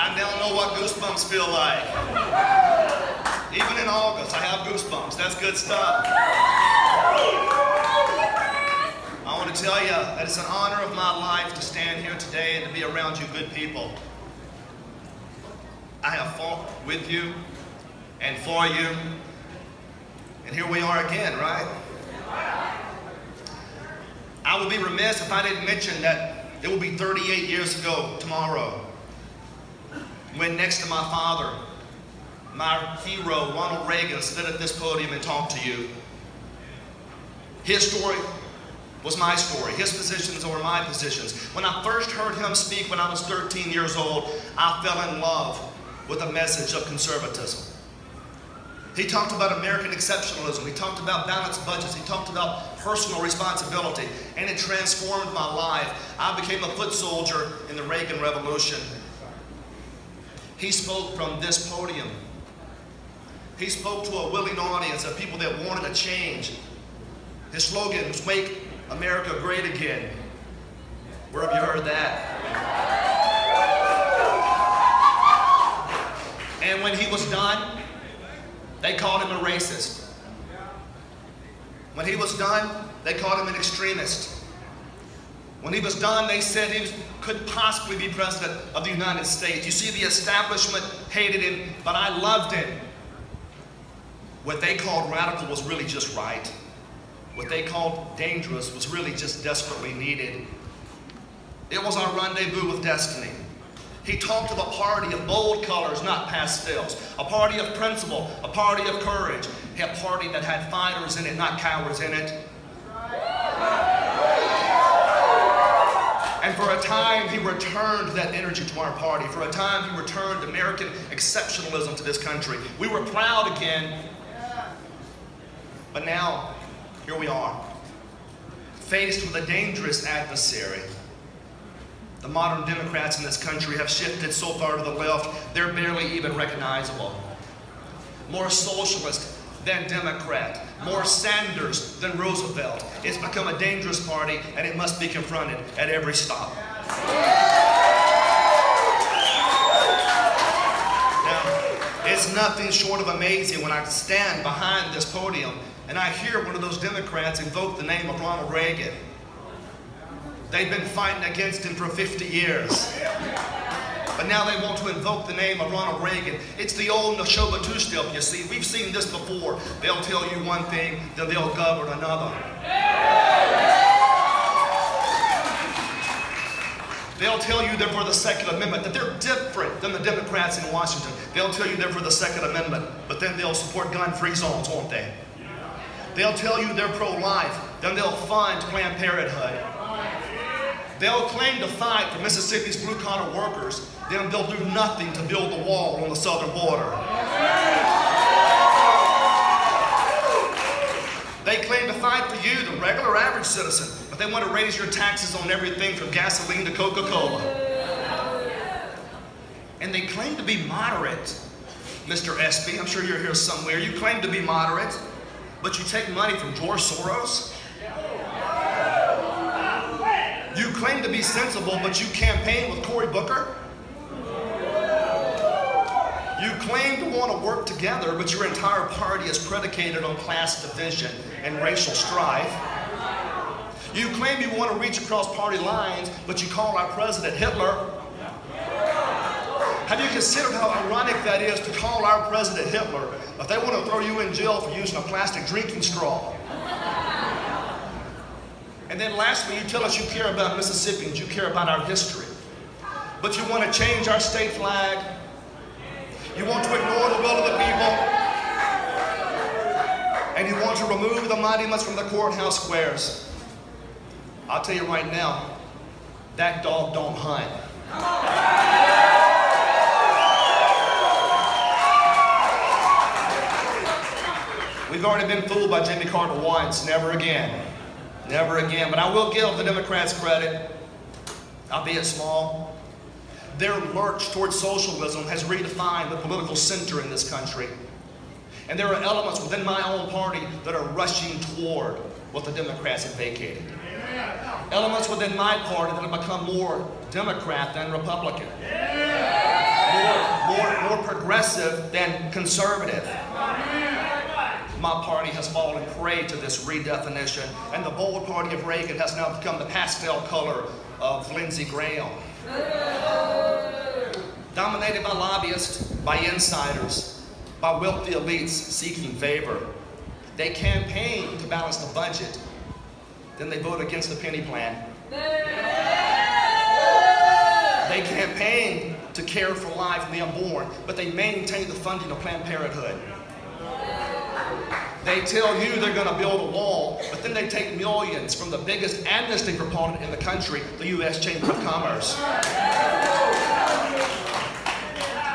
I now know what goosebumps feel like. Even in August, I have goosebumps. That's good stuff. I want to tell you that it's an honor of my life to stand here today and to be around you good people. I have fought with you and for you. And here we are again, right? I would be remiss if I didn't mention that it will be 38 years ago tomorrow when next to my father, my hero, Ronald Reagan, stood at this podium and talked to you. His story was my story. His positions were my positions. When I first heard him speak when I was 13 years old, I fell in love with the message of conservatism. He talked about American exceptionalism. He talked about balanced budgets. He talked about personal responsibility, and it transformed my life. I became a foot soldier in the Reagan Revolution. He spoke from this podium. He spoke to a willing audience of people that wanted a change. His slogan was, "Make America Great Again." Where have you heard that? And when he was done, they called him a racist. When he was done, they called him an extremist. When he was done, they said he couldn't possibly be president of the United States. You see, the establishment hated him, but I loved him. What they called radical was really just right. What they called dangerous was really just desperately needed. It was our rendezvous with destiny. He talked of a party of bold colors, not pastels. A party of principle, a party of courage. A party that had fighters in it, not cowards in it. And for a time, he returned that energy to our party. For a time, he returned American exceptionalism to this country. We were proud again. But now, here we are, faced with a dangerous adversary. The modern Democrats in this country have shifted so far to the left, they're barely even recognizable. More socialist than Democrat, more Sanders than Roosevelt. It's become a dangerous party, and it must be confronted at every stop. Now, it's nothing short of amazing when I stand behind this podium and I hear one of those Democrats invoke the name of Ronald Reagan. They've been fighting against him for 50 years. But now they want to invoke the name of Ronald Reagan. It's the old Neshoba two-step, you see. We've seen this before. They'll tell you one thing, then they'll govern another. They'll tell you they're for the Second Amendment, that they're different than the Democrats in Washington. They'll tell you they're for the Second Amendment, but then they'll support gun-free zones, won't they? They'll tell you they're pro-life, then they'll fund Planned Parenthood. They'll claim to fight for Mississippi's blue-collar workers, then they'll do nothing to build the wall on the southern border. They claim to fight for you, the regular average citizen, but they want to raise your taxes on everything from gasoline to Coca-Cola. And they claim to be moderate, Mr. Espy. I'm sure you're here somewhere. You claim to be moderate, but you take money from George Soros. You claim to be sensible, but you campaign with Cory Booker. You claim to want to work together, but your entire party is predicated on class division and racial strife. You claim you want to reach across party lines, but you call our president Hitler. Have you considered how ironic that is to call our president Hitler if they want to throw you in jail for using a plastic drinking straw? And then lastly, you tell us you care about Mississippians, you care about our history. But you want to change our state flag. You want to ignore the will of the people. And you want to remove the monuments from the courthouse squares. I'll tell you right now, that dog don't hunt. We've already been fooled by Jimmy Carter once, never again. Never again. But I will give the Democrats credit, albeit small. Their lurch towards socialism has redefined the political center in this country. And there are elements within my own party that are rushing toward what the Democrats have vacated. Elements within my party that have become more Democrat than Republican. More progressive than conservative. My party has fallen prey to this redefinition, and the bold party of Reagan has now become the pastel color of Lindsey Graham. Dominated by lobbyists, by insiders, by wealthy elites seeking favor. They campaign to balance the budget, then they vote against the penny plan. They campaign to care for life and the unborn, but they maintain the funding of Planned Parenthood. They tell you they're going to build a wall, but then they take millions from the biggest amnesty proponent in the country, the U.S. Chamber of Commerce.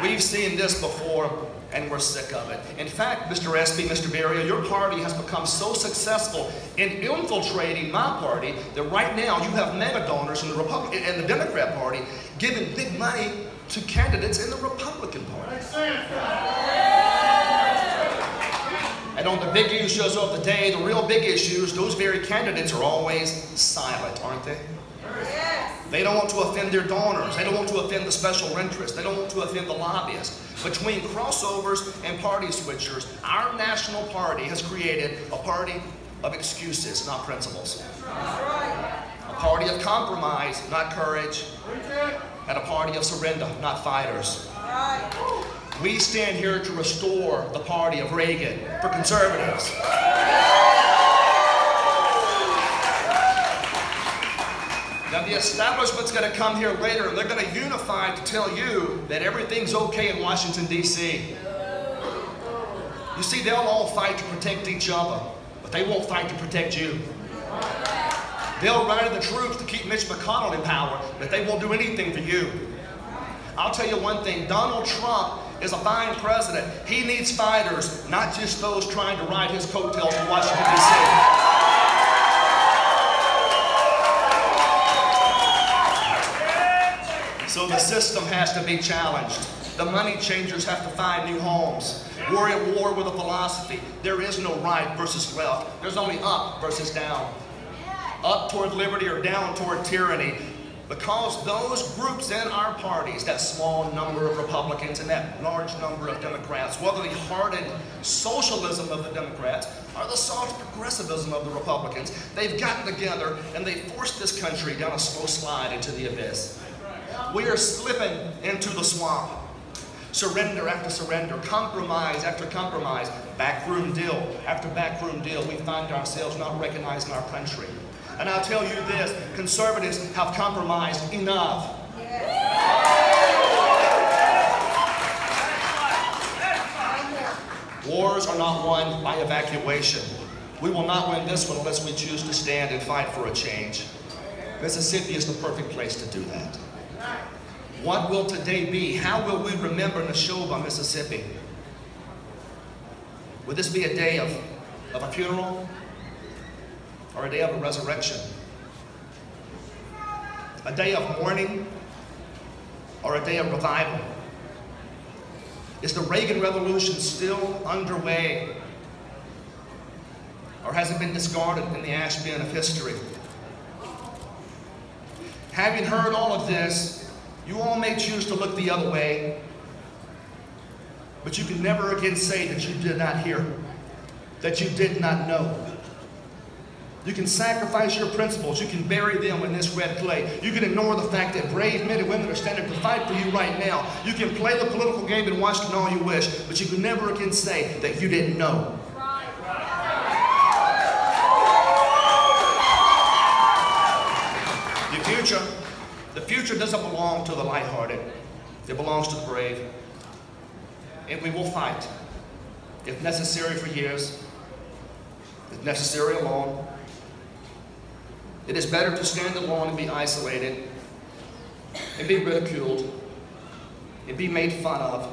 We've seen this before, and we're sick of it. In fact, Mr. Espy, Mr. Berrio, your party has become so successful in infiltrating my party that right now you have mega donors in the Republican and the Democrat Party giving big money to candidates in the Republican Party. And on the big issues of the day, the real big issues, those very candidates are always silent, aren't they? They don't want to offend their donors. They don't want to offend the special interests. They don't want to offend the lobbyists. Between crossovers and party switchers, our national party has created a party of excuses, not principles. A party of compromise, not courage. And a party of surrender, not fighters. We stand here to restore the party of Reagan for conservatives. Now the establishment's going to come here later and they're going to unify to tell you that everything's okay in Washington, D.C. You see, they'll all fight to protect each other, but they won't fight to protect you. They'll rally the troops to keep Mitch McConnell in power, but they won't do anything for you. I'll tell you one thing, Donald Trump is a fine president. He needs fighters, not just those trying to ride his coattails in Washington, D.C. So the system has to be challenged. The money changers have to find new homes. We're at war with a philosophy. There is no right versus left. There's only up versus down. Up toward liberty or down toward tyranny. Because those groups in our parties, that small number of Republicans and that large number of Democrats, whether the hardened socialism of the Democrats or the soft progressivism of the Republicans, they've gotten together and they forced this country down a slow slide into the abyss. We are slipping into the swamp. Surrender after surrender, compromise after compromise, backroom deal after backroom deal, we find ourselves not recognized in our country. And I'll tell you this, conservatives have compromised enough. Wars are not won by evacuation. We will not win this one unless we choose to stand and fight for a change. Mississippi is the perfect place to do that. What will today be? How will we remember Neshoba, Mississippi? Will this be a day of a funeral? Or a day of a resurrection? A day of mourning? Or a day of revival? Is the Reagan Revolution still underway? Or has it been discarded in the ash bin of history? Having heard all of this, you all may choose to look the other way, but you can never again say that you did not hear, that you did not know. You can sacrifice your principles. You can bury them in this red clay. You can ignore the fact that brave men and women are standing to fight for you right now. You can play the political game in Washington all you wish, but you can never again say that you didn't know. The future doesn't belong to the lighthearted. It belongs to the brave. And we will fight, if necessary for years, if necessary alone. It is better to stand alone and be isolated, and be ridiculed, and be made fun of,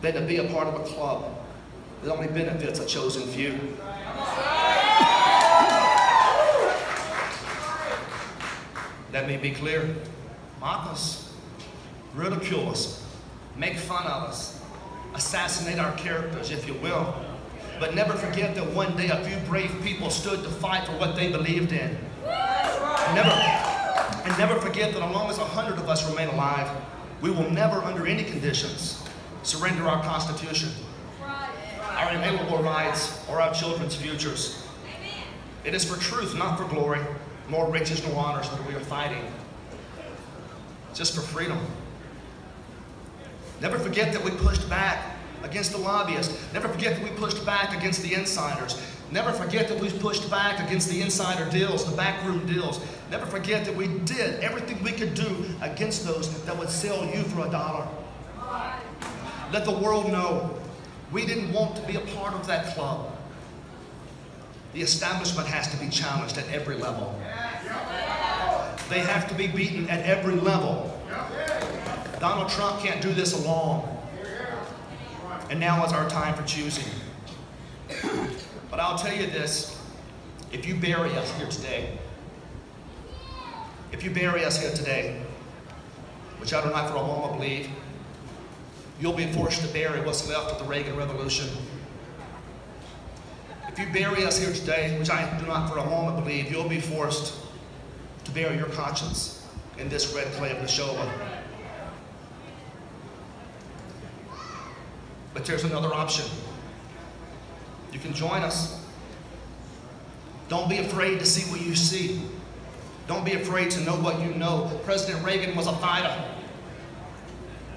than to be a part of a club that only benefits a chosen few. Let me be clear. Mock us, ridicule us, make fun of us, assassinate our characters, if you will. But never forget that one day a few brave people stood to fight for what they believed in. And never forget that as long as 100 of us remain alive, we will never, under any conditions, surrender our Constitution, our inalienable rights, or our children's futures. It is for truth, not for glory, nor riches nor honors that we are fighting. Just for freedom. Never forget that we pushed back against the lobbyists. Never forget that we pushed back against the insiders. Never forget that we pushed back against the insider deals, the backroom deals. Never forget that we did everything we could do against those that would sell you for $1. Let the world know we didn't want to be a part of that club. The establishment has to be challenged at every level. They have to be beaten at every level. Donald Trump can't do this alone. And now is our time for choosing. But I'll tell you this, if you bury us here today, which I do not for a moment believe, you'll be forced to bury what's left of the Reagan Revolution. If you bury us here today, which I do not for a moment believe, you'll be forced to bury your conscience in this red clay of Neshoba. But there's another option. You can join us. Don't be afraid to see what you see. Don't be afraid to know what you know. President Reagan was a fighter.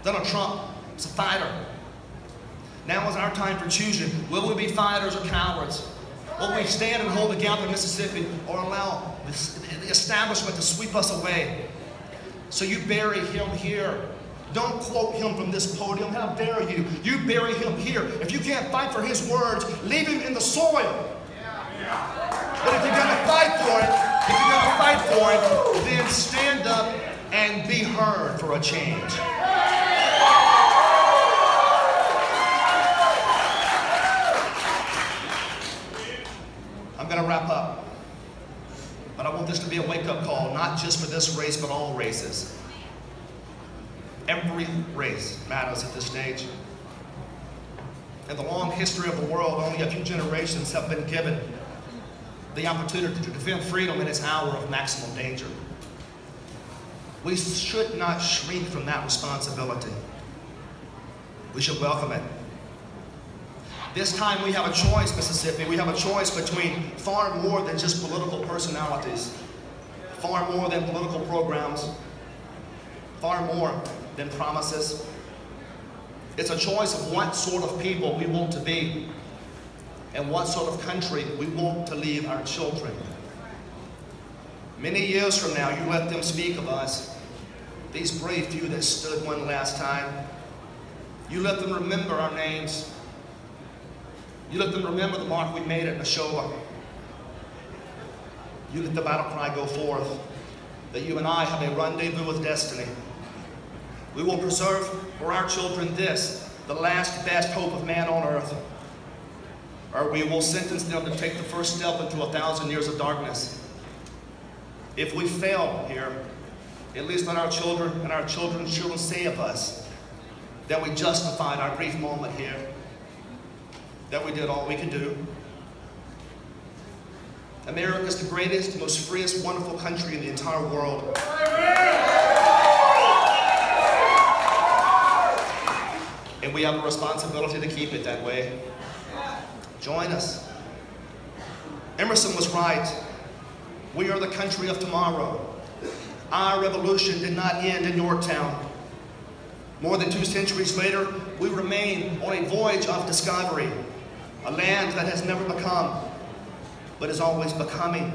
Donald Trump was a fighter. Now is our time for choosing. Will we be fighters or cowards? Will we stand and hold the gap in Mississippi, or allow the establishment to sweep us away? So you bury him here. Don't quote him from this podium. How dare you? You bury him here. If you can't fight for his words, leave him in the soil. But if you're going to fight for it, then stand up and be heard for a change. I'm going to wrap up. But I want this to be a wake-up call, not just for this race, but all races. Every race matters at this stage. In the long history of the world, only a few generations have been given the opportunity to defend freedom in its hour of maximum danger. We should not shrink from that responsibility. We should welcome it. This time we have a choice, Mississippi. We have a choice between far more than just political personalities, far more than political programs, far more than promises. It's a choice of what sort of people we want to be and what sort of country we want to leave our children. Many years from now, you let them speak of us, these brave few that stood one last time. You let them remember our names. You let them remember the mark we made at Neshoba. You let the battle cry go forth that you and I have a rendezvous with destiny. We will preserve for our children this, the last best hope of man on earth. Or we will sentence them to take the first step into 1,000 years of darkness. If we fail here, at least let our children and our children's children say of us that we justified our brief moment here, that we did all we could do. America is the greatest, most freest, wonderful country in the entire world. And we have a responsibility to keep it that way. Join us. Emerson was right. We are the country of tomorrow. Our revolution did not end in Yorktown. More than 2 centuries later, we remain on a voyage of discovery, a land that has never become, but is always becoming.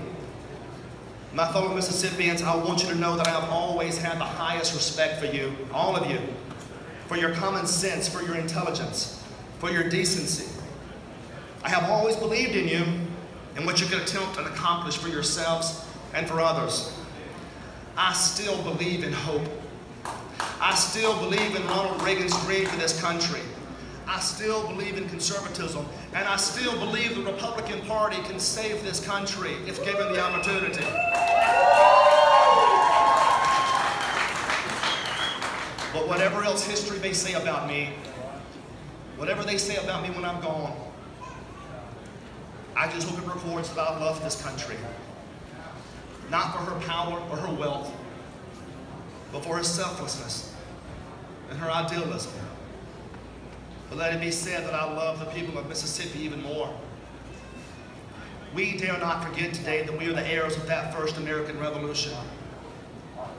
My fellow Mississippians, I want you to know that I have always had the highest respect for you, all of you, for your common sense, for your intelligence, for your decency. I have always believed in you and what you can attempt and accomplish for yourselves and for others. I still believe in hope. I still believe in Ronald Reagan's dream for this country. I still believe in conservatism, and I still believe the Republican Party can save this country if given the opportunity. But whatever else history may say about me, whatever they say about me when I'm gone, I just hope it records that I love this country. Not for her power or her wealth, but for her selflessness and her idealism. But let it be said that I love the people of Mississippi even more. We dare not forget today that we are the heirs of that first American Revolution.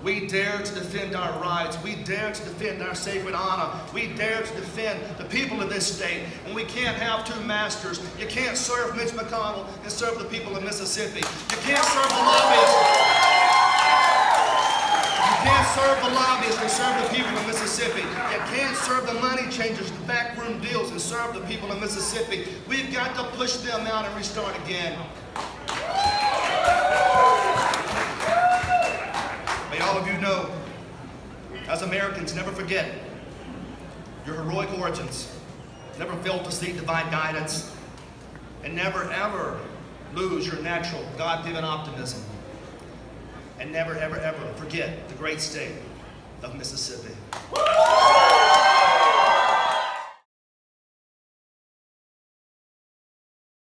We dare to defend our rights. We dare to defend our sacred honor. We dare to defend the people of this state. And we can't have two masters. You can't serve Mitch McConnell and serve the people of Mississippi. You can't serve the lobbyists. You can't serve the lobbyists and serve the people of Mississippi. You can't serve the money changers, the backroom deals, and serve the people of Mississippi. We've got to push them out and restart again. May all of you know, as Americans, never forget your heroic origins. Never fail to seek divine guidance. And never, ever lose your natural, God-given optimism. And never, ever, ever forget the great state of Mississippi.